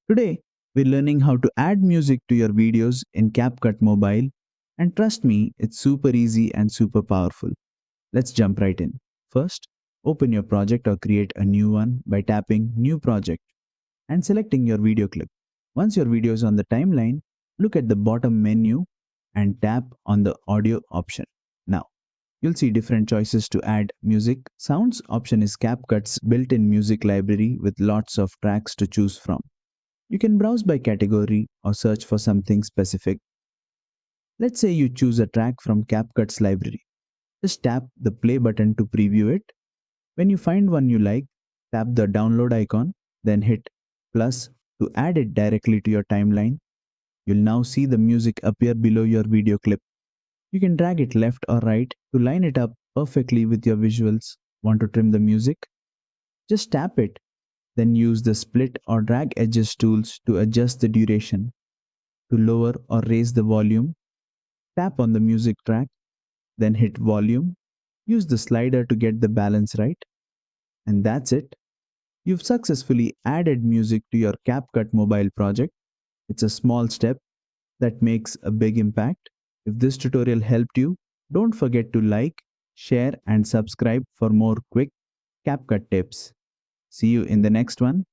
Today, we're learning how to add music to your videos in CapCut Mobile, and trust me, it's super easy and super powerful. Let's jump right in. First, open your project or create a new one by tapping New Project and selecting your video clip. Once your video is on the timeline, look at the bottom menu and tap on the audio option. Now, you'll see different choices to add music. Sounds option is CapCut's built-in music library with lots of tracks to choose from. You can browse by category or search for something specific. Let's say you choose a track from CapCut's library. Just tap the play button to preview it. When you find one you like, tap the download icon, then hit plus to add it directly to your timeline. You'll now see the music appear below your video clip. You can drag it left or right to line it up perfectly with your visuals. Want to trim the music? Just tap it, then use the split or drag edges tools to adjust the duration. To lower or raise the volume, tap on the music track, then hit volume. Use the slider to get the balance right. And that's it. You've successfully added music to your CapCut mobile project. It's a small step that makes a big impact. If this tutorial helped you, don't forget to like, share, and subscribe for more quick CapCut tips. See you in the next one.